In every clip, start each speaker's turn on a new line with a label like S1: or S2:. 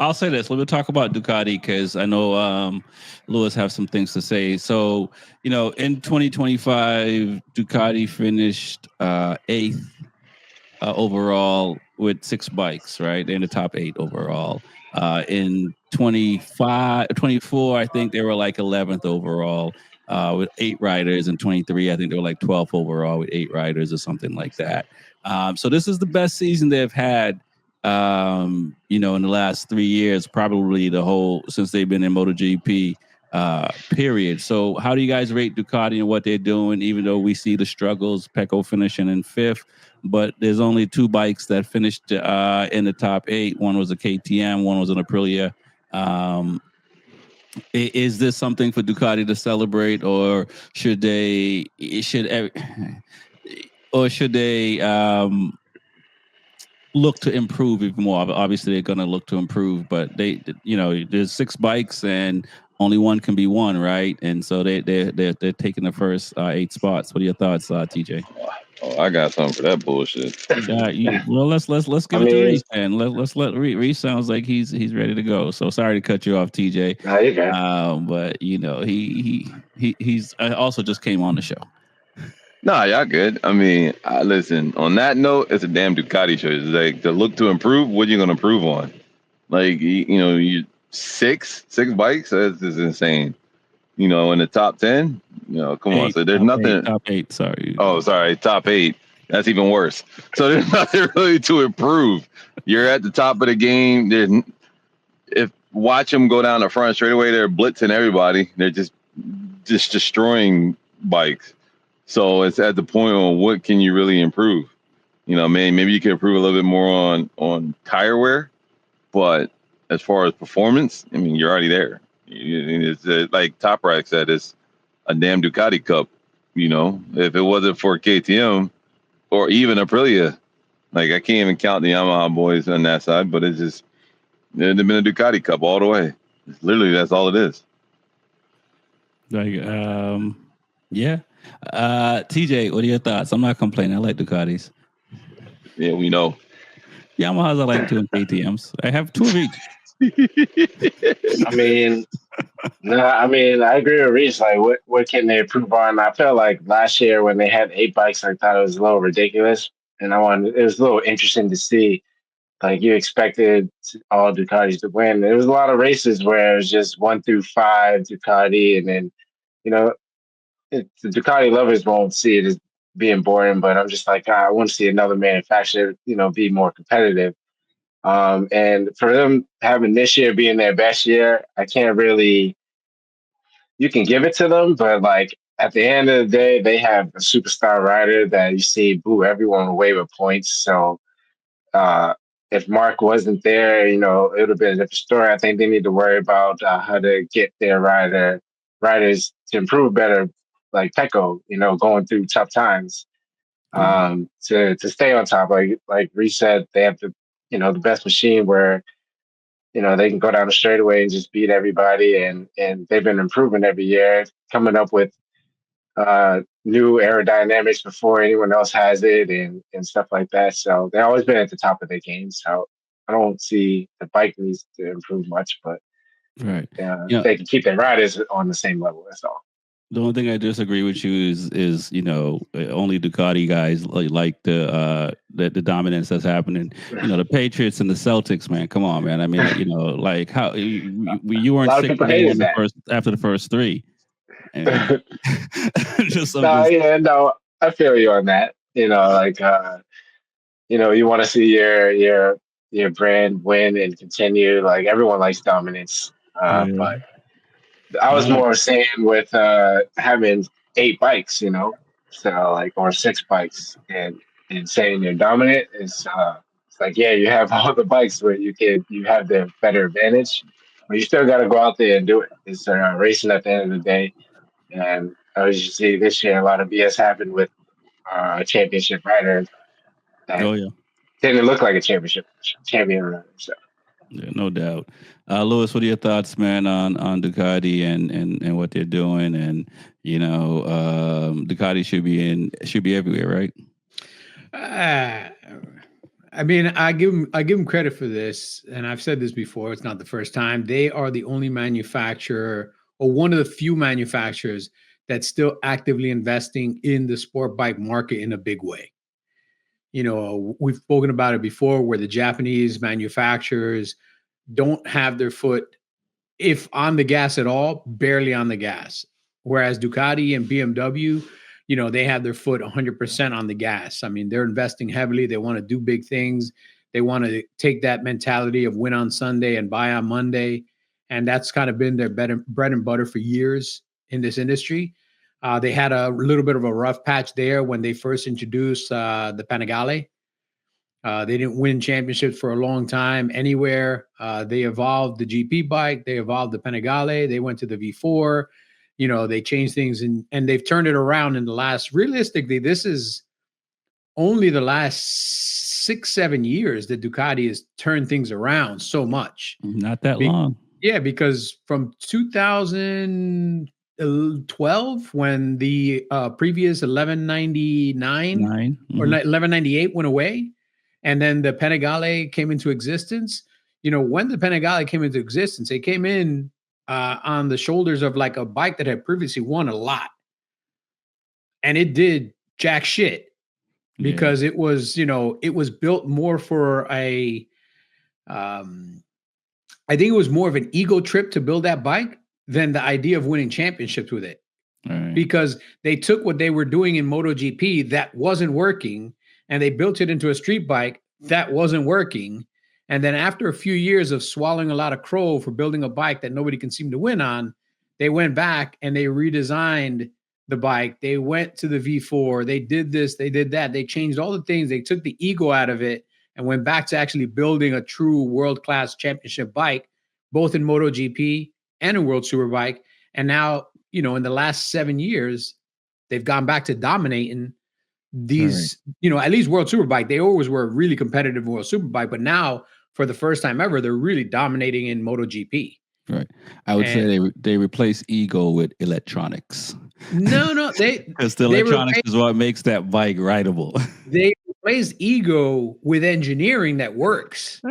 S1: I'll say this. Let me talk about Ducati because I know Lewis have some things to say. So, in 2025, Ducati finished eighth overall with six bikes, right? They're in the top eight overall. In 24, I think they were like 11th overall with eight riders. And 23, I think they were like 12th overall with eight riders or something like that. So this is the best season they've had, in the last 3 years, probably the whole since they've been in MotoGP. Period. So, how do you guys rate Ducati and what they're doing? Even though we see the struggles, Pecco finishing in fifth, but there's only two bikes that finished in the top eight. One was a KTM, one was an Aprilia. Is this something for Ducati to celebrate, or should they look to improve even more? Obviously, they're going to look to improve, but there's six bikes and only one can be won, right? And so they're taking the first eight spots. What are your thoughts, TJ?
S2: Oh, I got something for that bullshit.
S1: Well, let's give it to Reese, and let's let Reese sounds like he's ready to go. So sorry to cut you off, TJ.
S3: No, you're good.
S1: But he's also just came on the show.
S2: Nah, y'all good. I mean, listen, on that note, it's a damn Ducati show. It's like to look to improve. What are you going to improve on? Like, you six bikes? That's just insane. In the top 10, come on. So there's nothing.
S1: Top eight, sorry.
S2: Oh, sorry. Top eight. That's even worse. So there's nothing really to improve. You're at the top of the game. Watch them go down the front straight away. They're blitzing everybody. They're just destroying bikes. So it's at the point on what can you really improve? Maybe you can improve a little bit more on tire wear, but as far as performance, I mean, you're already there. It's like Top Rack said, it's a damn Ducati Cup. If it wasn't for KTM or even Aprilia, like I can't even count the Yamaha boys on that side, but it's just it'd have been a Ducati Cup all the way. Literally, that's all it is.
S1: Like, yeah. TJ, what are your thoughts? I'm not complaining. I like Ducatis.
S2: Yeah, we know.
S1: Yamahas, I like two and KTMs. I have two of each.
S3: I agree with Reese. Like, what can they improve on? I felt like last year when they had eight bikes, I thought it was a little ridiculous, and it was a little interesting to see. Like, you expected all Ducatis to win. There was a lot of races where it was just 1 through 5 Ducati, and then the Ducati lovers won't see it as being boring. But I'm just like, I want to see another manufacturer, be more competitive. And for them having this year being their best year, I can't really. You can give it to them, but like at the end of the day, they have a superstar rider that you see blew everyone away with points. So if Mark wasn't there, it would have been a different story. I think they need to worry about how to get their riders to improve better, like Pecco, going through tough times. To stay on top, like Reese said, they have the best machine where they can go down the straightaway and just beat everybody, and they've been improving every year, coming up with new aerodynamics before anyone else has it, and stuff like that. So they've always been at the top of their game. So I don't see the bike needs to improve much, but
S1: right,
S3: they can keep their riders on the same level. That's all.
S1: The only thing I disagree with you is only Ducati guys like the dominance that's happening. The Patriots and the Celtics, man. Come on, man. I mean, like how you weren't sick after the first three.
S3: I feel you on that. You want to see your brand win and continue. Like everyone likes dominance, but I was more saying with having 8 bikes, so or 6 bikes, and saying you're dominant is it's like, yeah, you have all the bikes where you have the better advantage, but you still got to go out there and do it. It's racing at the end of the day, and as you see this year, a lot of BS happened with championship riders that didn't look like a champion rider. So.
S1: Yeah, no doubt. Lewis, what are your thoughts, man, on Ducati and what they're doing? And Ducati should be everywhere, right?
S4: I mean, I give them credit for this, and I've said this before. It's not the first time. They are the only manufacturer, or one of the few manufacturers, that's still actively investing in the sport bike market in a big way. You know, we've spoken about it before, where the Japanese manufacturers don't have their foot, if on the gas at all, barely on the gas. Whereas Ducati and BMW, you know, they have their foot 100% on the gas. I mean, they're investing heavily. They want to do big things. They want to take that mentality of win on Sunday and buy on Monday. And that's kind of been their bread and butter for years in this industry. They had a little bit of a rough patch there when they first introduced the Panigale. They didn't win championships for a long time anywhere. They evolved the GP bike. They evolved the Panigale. They went to the V4. You know, they changed things, and they've turned it around in the last, realistically, this is only the last 6-7 years that Ducati has turned things around so much.
S1: Not that long.
S4: Yeah, because from 2012, when the previous 1199 or 1198 went away, and then the Panigale came into existence. You know, when the Panigale came into existence, it came in on the shoulders of like a bike that had previously won a lot. And it did jack shit because it was, you know, it was built more for a, I think it was more of an ego trip to build that bike than the idea of winning championships with it.
S1: Right.
S4: Because they took what they were doing in MotoGP that wasn't working, and they built it into a street bike that wasn't working. And then after a few years of swallowing a lot of crow for building a bike that nobody can seem to win on, they went back and they redesigned the bike. They went to the V4. They did this, they did that. They changed all the things. They took the ego out of it and went back to actually building a true world-class championship bike, both in MotoGP and in World Superbike. And now, you know, in the last 7 years, they've gone back to dominating these, you know, at least World Superbike. They always were really competitive in World Superbike, but now for the first time ever, they're really dominating in MotoGP.
S1: Right. I would say they replace ego with electronics.
S4: No,
S1: because the electronics is what makes that bike rideable.
S4: They replace ego with engineering that works.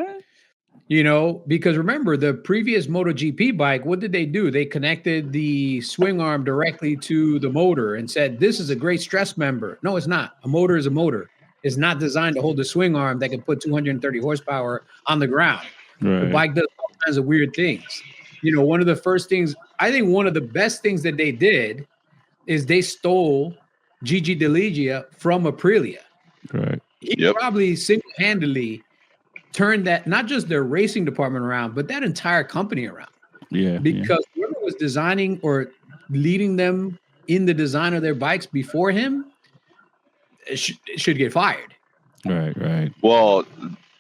S4: You know, because remember the previous MotoGP bike, what did they do? They connected the swing arm directly to the motor and said, this is a great stress member. No, it's not. A motor is a motor. It's not designed to hold a swing arm that can put 230 horsepower on the ground.
S1: Right.
S4: The bike does all kinds of weird things. You know, one of the first things, I think one of the best things that they did is they stole Gigi D'Eligia from Aprilia.
S1: Right.
S4: He probably single-handedly turned that, not just their racing department around, but that entire company around.
S1: Yeah.
S4: Because whoever was designing or leading them in the design of their bikes before him should get fired.
S1: Right.
S2: Well,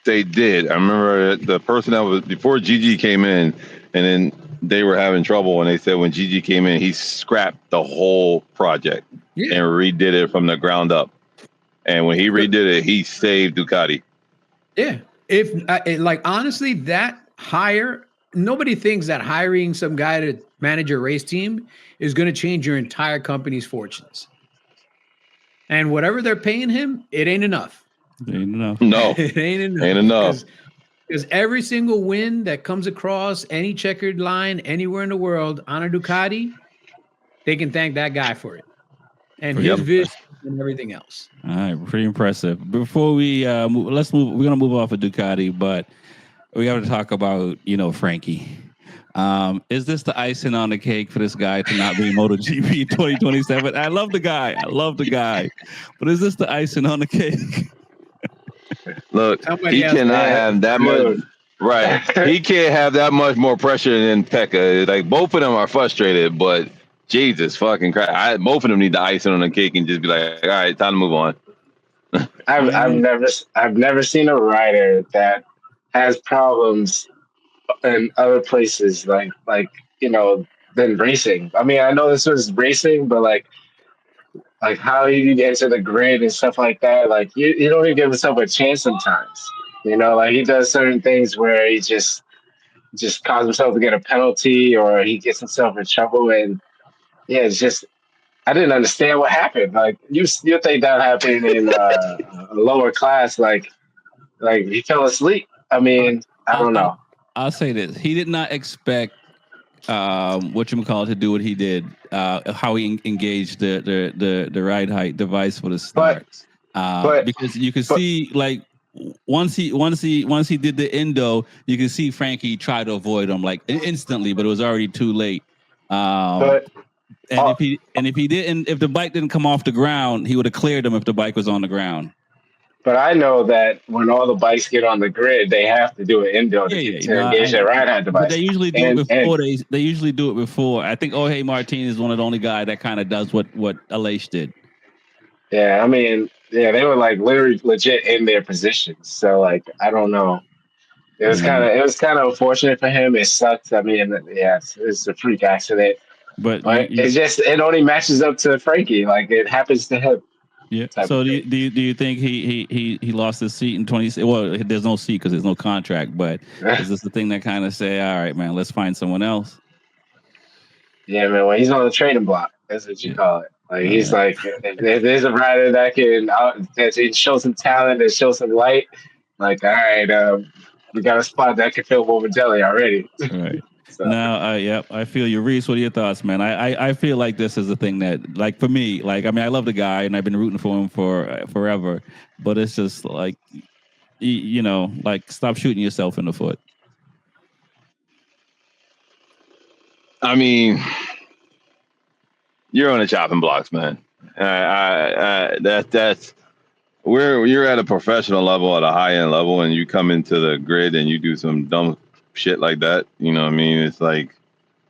S2: they did. I remember the person that was before Gigi came in, and then they were having trouble, and they said when Gigi came in, he scrapped the whole project and redid it from the ground up. And when he redid it, he saved Ducati.
S4: Yeah. If like honestly, that hire, nobody thinks that hiring some guy to manage a race team is going to change your entire company's fortunes. And whatever they're paying him, it ain't enough.
S1: Ain't enough.
S2: No,
S4: it ain't enough.
S2: Ain't enough.
S4: Because every single win that comes across any checkered line anywhere in the world on a Ducati, they can thank that guy for it. And his vision and everything else.
S1: All right, pretty impressive. Before we let's move. We're gonna move off of Ducati, but we have to talk about Frankie. Is this the icing on the cake for this guy to not be MotoGP 2027? I love the guy, but is this the icing on the cake?
S2: Look, he cannot have that much. Right, he can't have that much more pressure than Pekka. Like both of them are frustrated, but. Jesus fucking Christ! Both of them need the icing on the cake and just be like, all right, time to move on.
S3: I've never seen a rider that has problems in other places like than racing. I mean, I know this was racing, but like how you enter the grid and stuff like that. Like you don't even give himself a chance sometimes. You know, like he does certain things where he just causes himself to get a penalty or he gets himself in trouble and. Yeah, it's just I didn't understand what happened. Like you think that happened in a lower class, like Like he fell asleep. I mean, I don't know.
S1: I'll say this: he did not expect whatchamacallit to do what he did, how he engaged the ride height device for the
S3: But
S1: start.
S3: but
S1: Because you could
S3: but
S1: see like once he did the endo, you can see Frankie try to avoid him like instantly, but it was already too late.
S3: but
S1: And if the bike didn't come off the ground, he would have cleared him if the bike was on the ground.
S3: but I know that when all the bikes get on the grid, they have to do an endo
S1: Yeah,
S3: to engage their ride height
S1: but they
S3: device.
S1: usually do it before. They usually do it before. I think Jorge Martin is one of the only guy that kind of does what Aleix did.
S3: Yeah, I mean, yeah, they were like literally legit in their positions. So like, I don't know. It was kind of unfortunate for him. It sucks. I mean, yeah, it's a freak accident,
S1: But
S3: but it only matches up to Frankie. Like it happens to him.
S1: yeah.
S3: Type
S1: So
S3: of
S1: do
S3: thing.
S1: you think he lost his seat in 20? Well, there's no seat because there's no contract. But is this the thing that kind of say, all right, man, let's find someone else?
S3: Yeah, man. When he's on the trading block, that's what you call it. Like he's like, if there's a rider that can show some talent and show some light, like, all right, we got a spot that can fill Morbidelli already.
S1: Right.
S3: So.
S1: Now, yep, I feel you. Reese, what are your thoughts, man? I feel like this is a thing that, like, for me, like, I mean, I love the guy and I've been rooting for him for forever, but it's just like, you know, like, stop shooting yourself in the foot.
S2: I mean, you're on the chopping blocks, man. That's where you're at a professional level, at a high end level, and you come into the grid and you do some dumb shit like that. You know what I mean? It's like,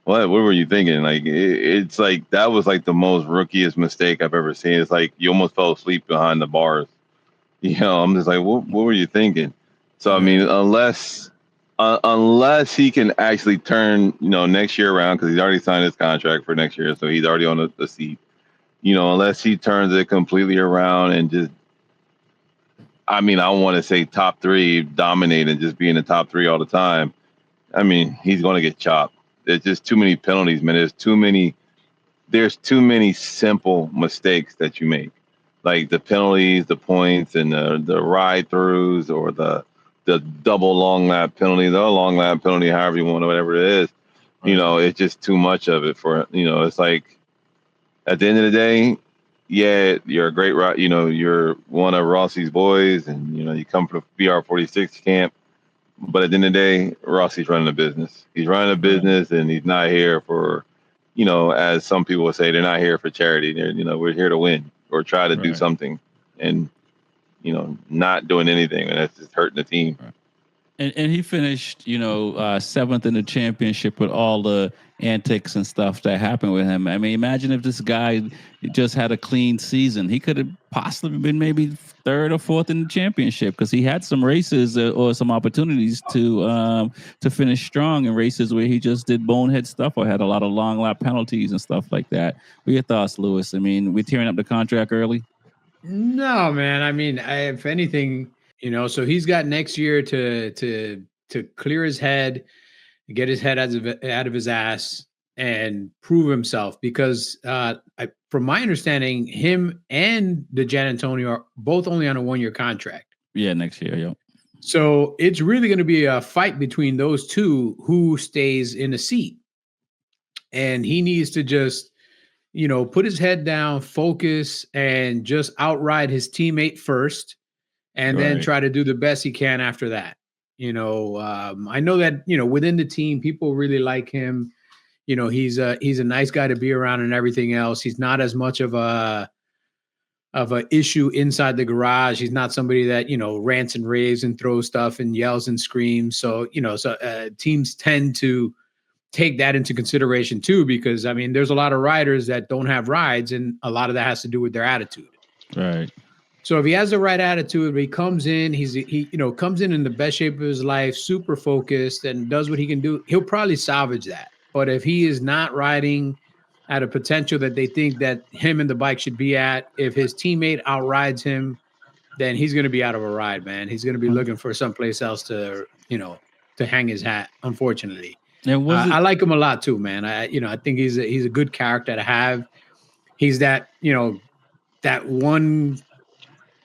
S2: what were you thinking? Like, it's like that was like the most rookiest mistake I've ever seen. It's like you almost fell asleep behind the bars. You know, I'm just like, what were you thinking? So I mean, unless he can actually turn, you know, next year around, because he's already signed his contract for next year, so he's already on the seat. You know, unless he turns it completely around and just, I mean, I want to say top three, dominate and just be in the top three all the time. I mean, he's going to get chopped. There's just too many penalties, man. There's too many simple mistakes that you make, like the penalties, the points, and the ride throughs, or the double long lap penalty, the long lap penalty, however you want to, whatever it is. Right. You know, it's just too much of it for, you know, it's like at the end of the day, yeah, you're a great ride. You know, you're one of Rossi's boys, and, you know, you come from the BR46 camp. But at the end of the day, Rossi's running a business. He's running a business, and he's not here for, you know, as some people would say, they're not here for charity. They're, you know, we're here to win or try to do something, and, you know, not doing anything, and that's just hurting the team.
S1: Right. And he finished, you know, seventh in the championship with all the antics and stuff that happened with him. I mean, imagine if this guy just had a clean season. He could have possibly been maybe third or fourth in the championship, because he had some races or some opportunities to finish strong in races where he just did bonehead stuff or had a lot of long lap penalties and stuff like that. What are your thoughts, Lewis? I mean, we're tearing up the contract early?
S4: No, man. I mean, if anything, you know, so he's got next year to clear his head, get his head out of his ass, and prove himself. Because from my understanding, him and the Gian Antonio are both only on a 1-year contract.
S1: Yeah, next year, yeah.
S4: So it's really going to be a fight between those two who stays in the seat. And he needs to just, you know, put his head down, focus, and just outride his teammate first, and then try to do the best he can after that. You know, I know that, you know, within the team, people really like him. You know, he's a nice guy to be around and everything else. He's not as much of a issue inside the garage. He's not somebody that, you know, rants and raves and throws stuff and yells and screams. So, you know, teams tend to take that into consideration too, because I mean, there's a lot of riders that don't have rides, and a lot of that has to do with their attitude.
S1: Right.
S4: So if he has the right attitude, he comes in, he comes in the best shape of his life, super focused, and does what he can do, he'll probably salvage that. But if he is not riding at a potential that they think that him and the bike should be at, if his teammate outrides him, then he's going to be out of a ride, man. He's going to be looking for someplace else to, you know, to hang his hat, unfortunately. I like him a lot too, man. I think he's a good character to have. He's that, you know, that one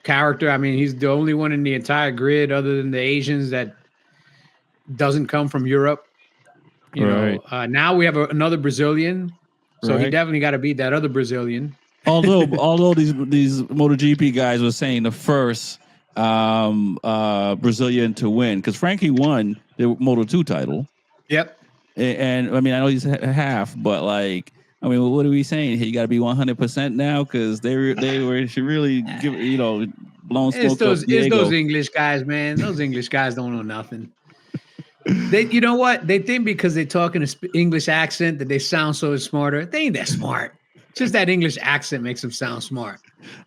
S4: character. I mean, he's the only one in the entire grid, other than the Asians, that doesn't come from Europe. You know, now we have another Brazilian, so he definitely got to beat that other Brazilian.
S1: Although these MotoGP guys were saying the first Brazilian to win, because Frankie won the Moto2 title.
S4: Yep.
S1: And I mean, I know he's half, but like, I mean, what are we saying? He got to be 100% now, because they should really give, you know, blown smoke up Diego.
S4: It's those English guys, man. Those English guys don't know nothing. They, you know what? They think because they talk in an English accent that they sound so smarter. They ain't that smart. Just that English accent makes them sound smart.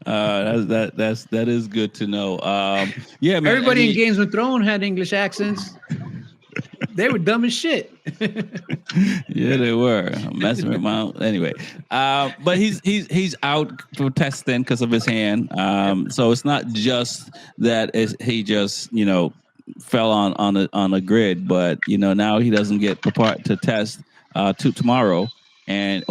S1: That is good to know. Yeah, man.
S4: Everybody in Games of Thrones had English accents. They were dumb as shit.
S1: Yeah, they were. I'm messing with my own. Anyway, but he's out protesting because of his hand. So it's not just that he just, you know, fell on a grid, but you know, now he doesn't get to test tomorrow. And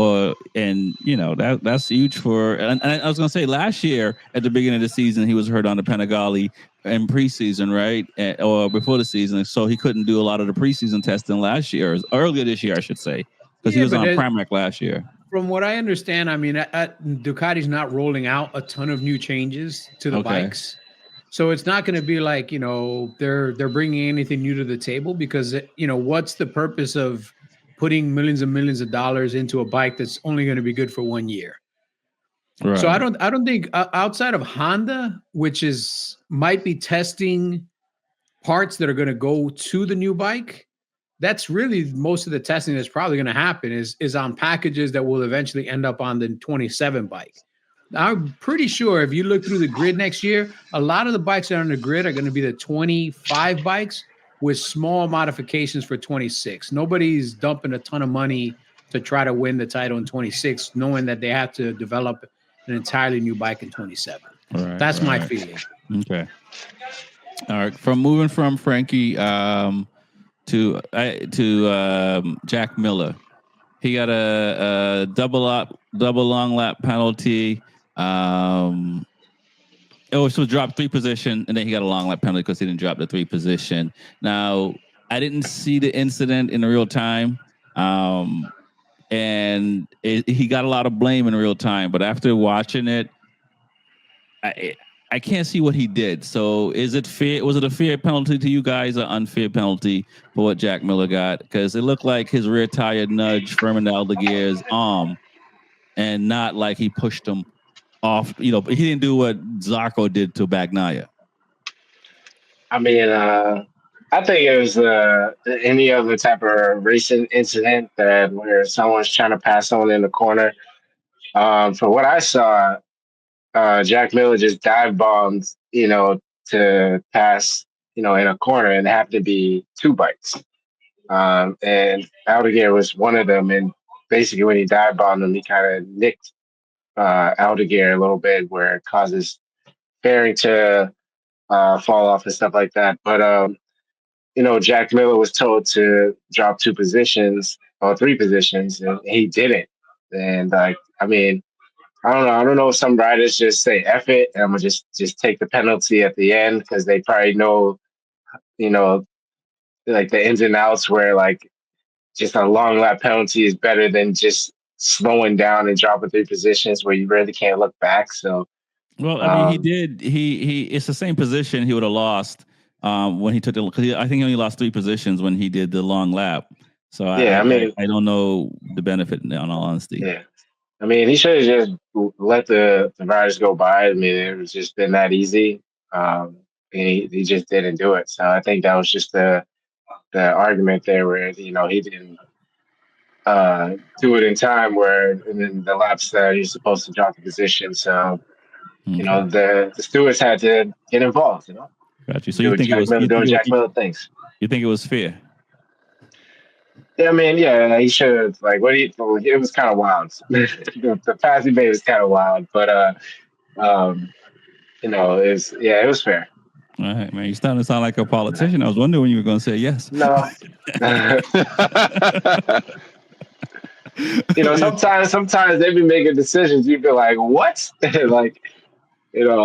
S1: you know, that's huge for. And I was gonna say, last year at the beginning of the season, he was hurt on the Panigale in preseason, right, or before the season, so he couldn't do a lot of the preseason testing last year, or earlier this year, I should say, because he was on Pramac last year.
S4: From what I understand, I mean, Ducati's not rolling out a ton of new changes to the bikes, so it's not going to be like, you know, they're bringing anything new to the table, because you know, what's the purpose of putting millions and millions of dollars into a bike that's only going to be good for 1 year? Right. So I don't think outside of Honda, which might be testing parts that are going to go to the new bike, that's really most of the testing that's probably going to happen is on packages that will eventually end up on the 27 bike. I'm pretty sure if you look through the grid next year, a lot of the bikes that are on the grid are going to be the 25 bikes with small modifications for 26. Nobody's dumping a ton of money to try to win the title in 26, knowing that they have to develop an entirely new bike in 27. That's my feeling.
S1: Okay. All right. Moving from Frankie to Jack Miller. He got a double long lap penalty. It was dropped 3 position, and then he got a long lap penalty because he didn't drop the 3 position. Now, I didn't see the incident in real time, and he got a lot of blame in real time. But after watching it, I can't see what he did. So, is it fair? Was it a fair penalty to you guys, or unfair penalty for what Jack Miller got? Because it looked like his rear tire nudged Fernando Alguer's arm, and not like he pushed him off. You know, he didn't do what Zarco did to Bagnaia.
S3: I mean, I think it was any other type of racing incident where someone's trying to pass someone in the corner. For what I saw, Jack Miller just dive bombed, you know, to pass, you know, in a corner, and it happened to be 2 bikes. And Aldeguer was one of them. And basically when he dive bombed him, he kind of nicked Aldeguer a little bit, where it causes fairing to fall off and stuff like that. But, you know, Jack Miller was told to drop 2 positions or 3 positions, and he didn't. And I mean, I don't know if some riders just say F it, and I'm gonna just take the penalty at the end, because they probably know, you know, like the ins and outs, where like just a long lap penalty is better than just slowing down and dropping 3 positions where you really can't look back. So,
S1: well, I mean, he did. He it's the same position he would have lost when he took the. Cause I think he only lost 3 positions when he did the long lap. So yeah, I don't know the benefit, in all honesty.
S3: Yeah. I mean, he should have just let the riders go by. I mean, it was just been that easy. And he just didn't do it. So I think that was just the argument there, where, you know, he didn't do it in time, and then the laps that he's supposed to drop the position. So, you know, the stewards had to get involved, you know.
S1: Got you. So you think it was
S3: doing Jack Miller things?
S1: You think it was fair?
S3: Yeah, I mean, yeah, he should have. Like, it was kind of wild. The pass he made was kind of wild, but you know, it was fair.
S1: All right, man. You're starting to sound like a politician. I was wondering when you were going to say yes.
S3: No. You know, sometimes they be making decisions. You be like, what? Like,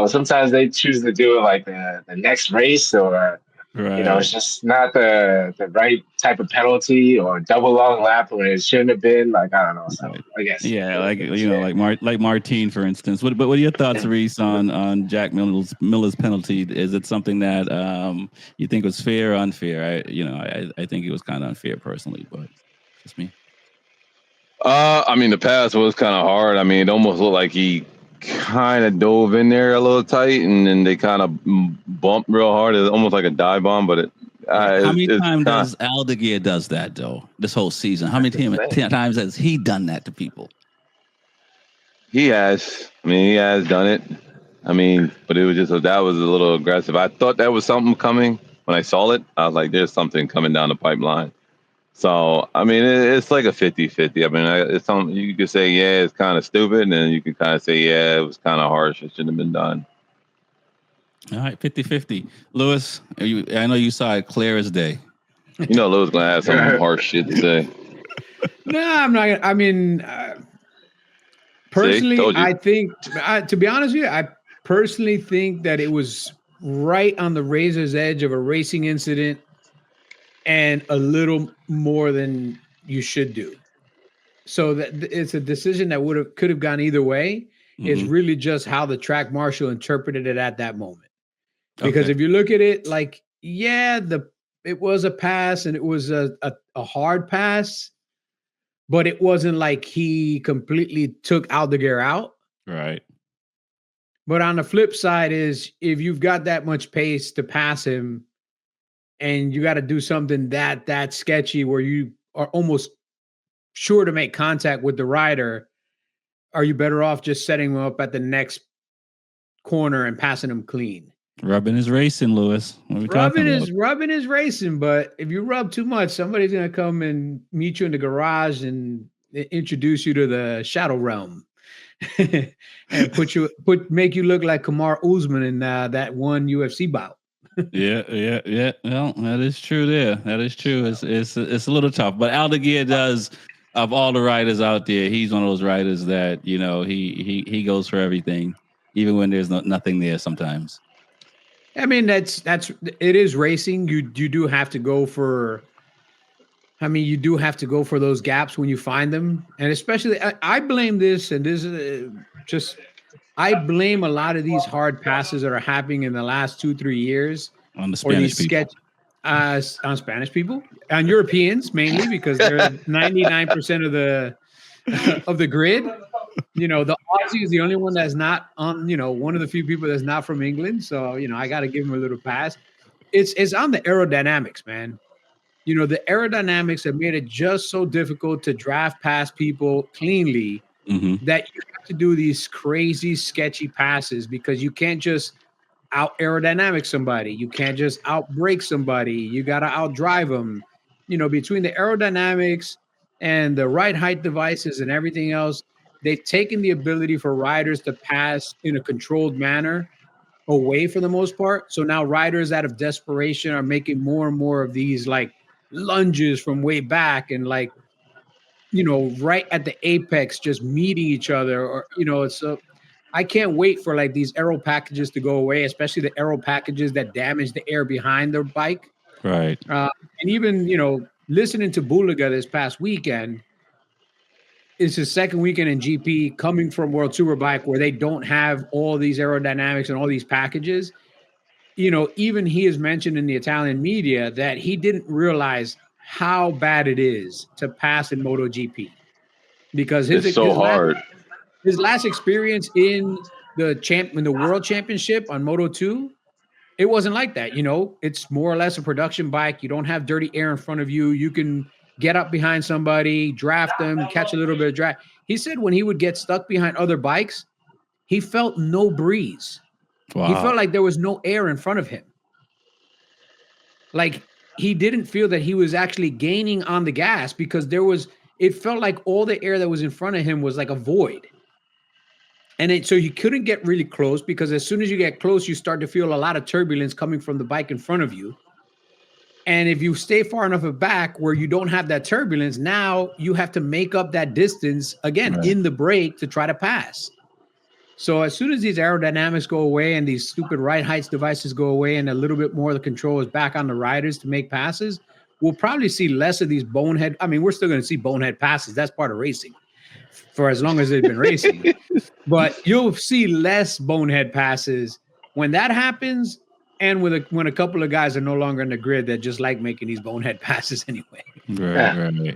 S3: sometimes they choose to do it like the next race, or it's
S1: Right.
S3: just not the right type of penalty, or double long lap when it shouldn't have been. Like, I don't know. So
S1: Right.
S3: I guess
S1: Yeah,
S3: it,
S1: like
S3: it's fair.
S1: like Martine, for instance. But what are your thoughts, Reese, on Jack Miller's penalty? Is it something that you think was fair or unfair? I think it was kind of unfair personally, but just me.
S2: I mean, the pass was kind of hard. I mean, it almost looked like he kind of dove in there a little tight, and then they kind of bumped real hard. It's almost like a dive bomb, but
S1: Right. How many
S2: it's
S1: times
S2: kind
S1: does Aldeguer does that though? This whole season, how many
S3: That's insane.
S1: times has he done that to people?
S2: he has. I mean, he has done it. I mean, but it was just that was a little aggressive. I thought that was something coming when I saw it. I was like, there's something coming down the pipeline. So, I mean, it's like a 50-50. I mean, it's something you could say, yeah, it's kind of stupid. And then you can kind of say, yeah, it was kind of harsh. It shouldn't have been done.
S1: All right, 50-50. Lewis, I know you saw it clear as day.
S2: You know, Lou's going to have some harsh shit to say.
S4: No, I'm not. I mean, personally,
S2: told you.
S4: I think, to be honest with you, I personally think that it was right on the razor's edge of a racing incident and a little more than you should do. So that it's a decision that could have gone either way. It's
S1: Mhm.
S4: really just how the track marshal interpreted it at that moment. Because
S1: Okay.
S4: if you look at it, like, yeah, it was a pass and it was a hard pass, but it wasn't like he completely took Aldeguer out.
S1: Right.
S4: But on the flip side is if you've got that much pace to pass him and you got to do something that sketchy where you are almost sure to make contact with the rider, are you better off just setting him up at the next corner and passing him clean?
S1: Rubbing is racing, Lewis. What are we talking about?
S4: Rubbing is racing, but if you rub too much, somebody's gonna come and meet you in the garage and introduce you to the shadow realm, and make you look like Kamar Usman in that one UFC bout.
S1: Yeah. Well, that is true. That is true. It's a little tough, but Aldeguer does. Of all the riders out there, he's one of those riders that he goes for everything, even when there's nothing there. Sometimes.
S4: I mean, it is racing. You do have to go for. I mean, you do have to go for those gaps when you find them, and especially I blame this, and this is just I blame a lot of these hard passes that are happening in the last 2-3 years
S1: On the
S4: or
S1: Spanish
S4: these
S1: people.
S4: on Spanish people, on Europeans mainly, because they're 99% of the grid. The Aussie is the only one that's not on. One of the few people that's not from England. So I got to give him a little pass. It's on the aerodynamics, man. The aerodynamics have made it just so difficult to draft past people cleanly
S1: Mm-hmm.
S4: that you have to do these crazy, sketchy passes because you can't just out aerodynamic somebody. You can't just out brake somebody. You got to out drive them. Between the aerodynamics and the ride height devices and everything else, they've taken the ability for riders to pass in a controlled manner away for the most part. So now riders out of desperation are making more and more of these like lunges from way back and like, right at the apex, just meeting each other or, it's I can't wait for like these aero packages to go away, especially the aero packages that damage the air behind their bike.
S1: Right.
S4: And even, listening to Bulaga this past weekend, it's his second weekend in GP coming from World Superbike where they don't have all these aerodynamics and all these packages. Even he has mentioned in the Italian media that he didn't realize how bad it is to pass in MotoGP because
S2: It's so hard.
S4: his last experience in the World Championship on Moto 2, it wasn't like that. It's more or less a production bike. You don't have dirty air in front of you. You can get up behind somebody, draft them, catch a little bit of draft. He said when he would get stuck behind other bikes, he felt no breeze.
S1: Wow.
S4: He felt like there was no air in front of him. Like he didn't feel that he was actually gaining on the gas because it felt like all the air that was in front of him was like a void. And so you couldn't get really close because as soon as you get close, you start to feel a lot of turbulence coming from the bike in front of you. And if you stay far enough back where you don't have that turbulence, now you have to make up that distance again in the break to try to pass. So as soon as these aerodynamics go away and these stupid right heights devices go away and a little bit more of the control is back on the riders to make passes, we'll probably see less of these bonehead. I mean, we're still going to see bonehead passes. That's part of racing for as long as they've been racing. But you'll see less bonehead passes when that happens, and when a couple of guys are no longer in the grid that just like making these bonehead passes anyway.
S1: Right.